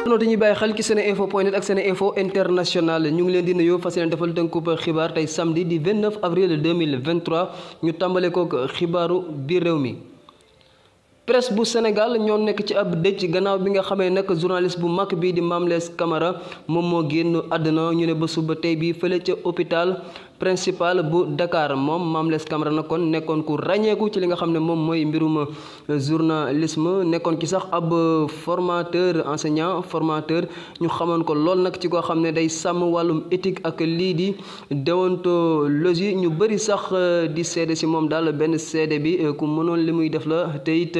noonu dañuy bàyyi xel ci seneinfo.net ak Seneinfo International ñu ngi leen di nuyu fas yéene defal tënkub xibaar tey samedi di 29 avril 2023 ñu tàmbale kook xibaaru biir réew mi. presse bu Sénégal ñoo nekk ci ab dëj gannaaw bi nga xamee nag journaliste bu mag bi di Mame Less Camara moom moo génn àdduna ñu ne ba suba tey bi fële ca hôpital principal bu Dakar moom Mame Less Camara nag kon nekkoon ku ràññeeku ci li nga xam ne moom mooy mbirum journalisme nekkoon ci sax ab enseignant formateur ñu xamoon ko lool nag ci koo xam ne day sàmm wàllum éthique ak lii di déontologie ñu bëri sax di seede si moom daal benn seede bi ku mënoon li muy def la te it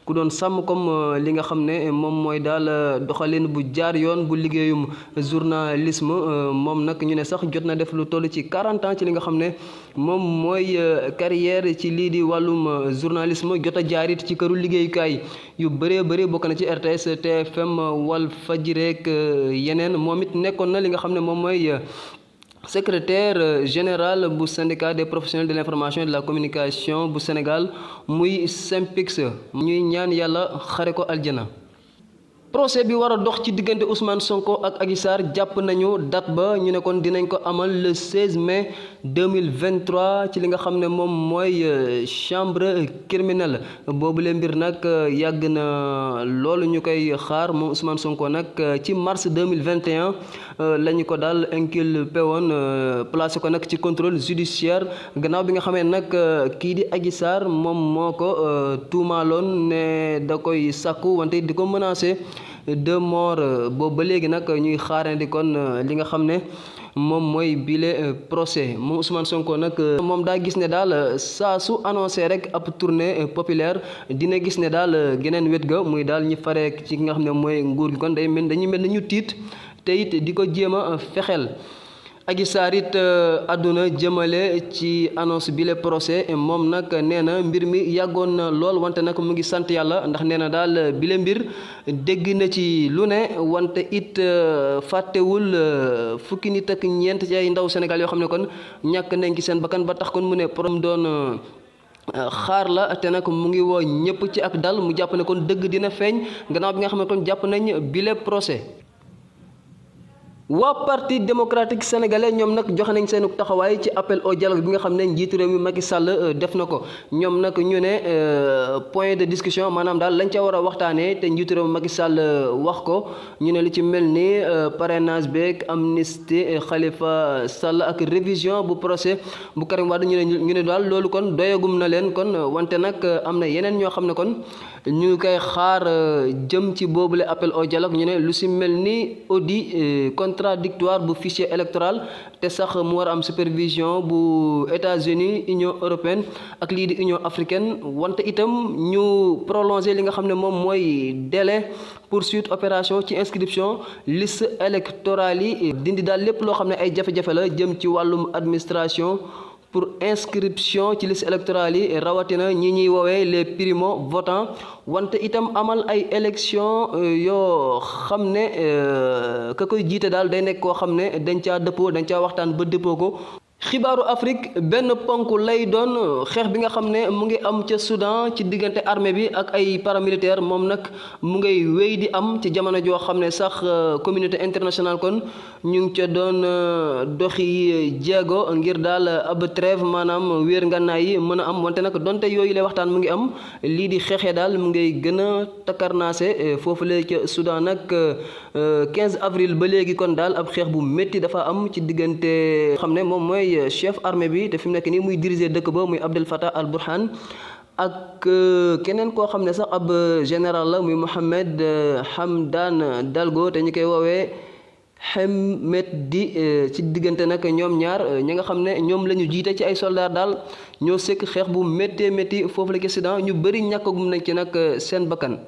ku doon sàmm comme li nga xam ne moom mooy daal doxalin bu jaar yoon bu liggéeyum journalisme moom nag ñu ne sax jot na def lu toll ci 40 ans ci li nga xam ne moom mooy carrière ci lii di wàllum journalisme jot a jaarit ci këru liggéeyukaay yu bëree bëri bokk na ci RTS TFM Walfadjri ak yeneen moom it nekkoon na li nga xam ne moom mooy secrétaire général bu syndicat des professionnels de l'information et de la communication bu Sénégal muy SYNPICS ñuy ñaan yàlla xare ko aljana. procès bi war a dox ci diggante Ousmane Sonko ak Adji Sarr jàpp nañu date ba ñu ne kon dinañ ko amal le 16 mai 2023 ci li nga xam ne moom mooy chambre criminelle boobule mbir nag yàgg na loolu ñu koy xaar moom Ousmane Sonko nag ci mars 2021 la ñu ko daal inculpé woon placé ko nag ci contrôle judiciaire gannaaw bi nga xamee nag kii di Adji Sarr moom moo ko tuumaaloon ne da koy sàkku wante di ko menacé de mort boobu ba léegi nag ñuy xaarandi kon li nga xam ne moom mooy bile procès moom Ousmane Sonko nag moom daa gis ne daal saa su annoncé rek ab tournée populaire dina gis ne daal geneen wet ga muy daal ñi faree ci ki nga xam ne mooy nguur gi kon dañuy mel ñu tiit te it di ko jéem a fexeel. Adji Sarr it àdduna jëmale ci annonce bi le procès moom nag nee na mbir mi yàggoon na lool wante nag mu ngi sant yàlla ndax nee na daal bile mbir dégg na ci lu ne wante it fàttewul fukki nit ak ñeent ci ay ndaw Sénégal yoo xam ne kon ñàkk nañ ci seen bakkan ba tax kon mu ne problème doon xaar la te nag mu ngi woo ñëpp ci ak dal mu jàpp ne kon dëgg dina feeñ gannaaw bi nga xam ne kon jàpp nañ bile procès. waa parti démocratique sénégalais ñoom nag joxe nañ seen taxawaay ci appel au dialogue bi nga xam ne njiitu réew mi Macky Sall def na ko ñoom nag ñu ne point de discussion maanaam daal lañ ca war a waxtaanee te njiitu réew mi Macky Sall wax ko ñu ne li ci mel ni parrainage beeg amnistie Khalifa Sall ak révision bu procès bu Karim Wade ñu ne daal loolu kon doyagum na leen kon wante nag am na yeneen ñoo xam ne kon ñu ngi koy xaar jëm ci boobule appel au dialogue ñu ne lu si mel ni audit contradictoire bu fichier électoral te sax mu war a am supervision bu États-Unis Union européenne ak lii di Union africaine wante itam ñu prolonger li nga xam ne moom mooy délai poursuite opération ci inscription liste électorale yi dindi daal lépp loo xam ne ay jafe-jafe la jëm ci wàllum administration pour inscription ci liste électorale yi rawatina ñi ñuy woowee les primo votants wante itam amal ay élection yoo xam ne ka koy jiite daal day nekk koo xam ne dañ caa waxtaan ba dëppoo ko. xibaaru Afrique benn ponk lay doon xeex bi nga xam ne mu ngi am ca Soudan ci diggante armée bi ak ay paramilitaire moom nag mu ngay wéy di am ci jamono joo xam ne sax communauté internationale kon ñu ngi ca doon doxi jéego ngir daal ab trêve maanaam wéer ngànnaay yi mën a am wante nag donte yooyu lay waxtaan mu ngi am lii di xeexee daal mu ngay gën a takkarnaase foofu la ca Soudan nag 15 avril ba léegi kon daal ab xeex bu métti dafa am ci diggante xam ne moom mooy chef armée bi te fi mu nekk nii muy diriger dëkk ba muy Abdel Fattah al-Burhan ak keneen koo xam ne sax ab général la muy Mohamed Hamdan Dagalo te ñu koy woowee Hemedti ci diggante nag ñoom ñaar ñi nga xam ne ñoom la ñu jiite ci ay soldats daal ñoo sekk xeex bu métti foofu la ci Soudan ñu bëri ñàkkagum nañ ci nag seen bakkan.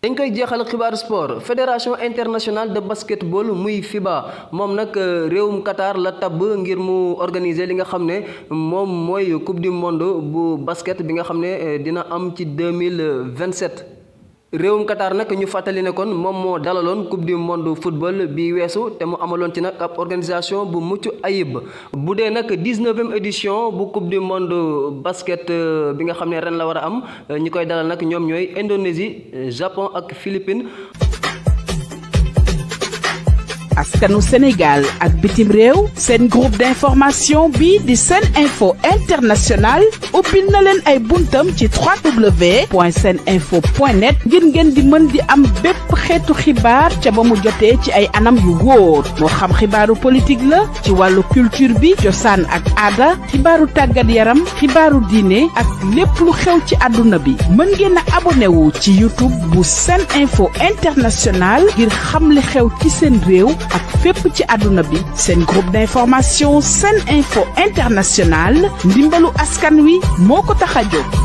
dañ koy jeexal xibaar sport fédération internationale de basketball muy FIBA moom nag réewum Qatar la tabb ngir mu organiser li nga xam ne moom mooy coupe du monde bu basket bi nga xam ne dina am ci 2027. réewum Qatar nag ñu fàttali ne kon moom moo dalaloon coupe du monde football bi weesu te mu amaloon ci nag ab organisation bu mucc ayib bu dee nag 19e édition bu coupe du monde basket bi nga xam ne ren la war a am ñi koy dalal nag ñoom ñooy Indonésie Japon ak Philippines. askanu Sénégal ak bitim réew seen groupe d'information bi di Sen Info International ubbil na leen ay buntam ci www.seninfo.net ngir ngeen di mën di am bépp xeetu xibaar ca ba mu jotee ci ay anam yu wóor moo xam xibaaru politique la ci wàllu culture bi cosaan ak aada xibaaru tàggat yaram xibaaru diine ak lépp lu xew ci àdduna bi mën ngeen a abonné wu ci YouTube bu Sen Info International ngir xam li xew ci seen réew ak fépp ci àdduna bi seen groupe d'information Sen Info International ndimbalu askan wi moo ko tax a jóg.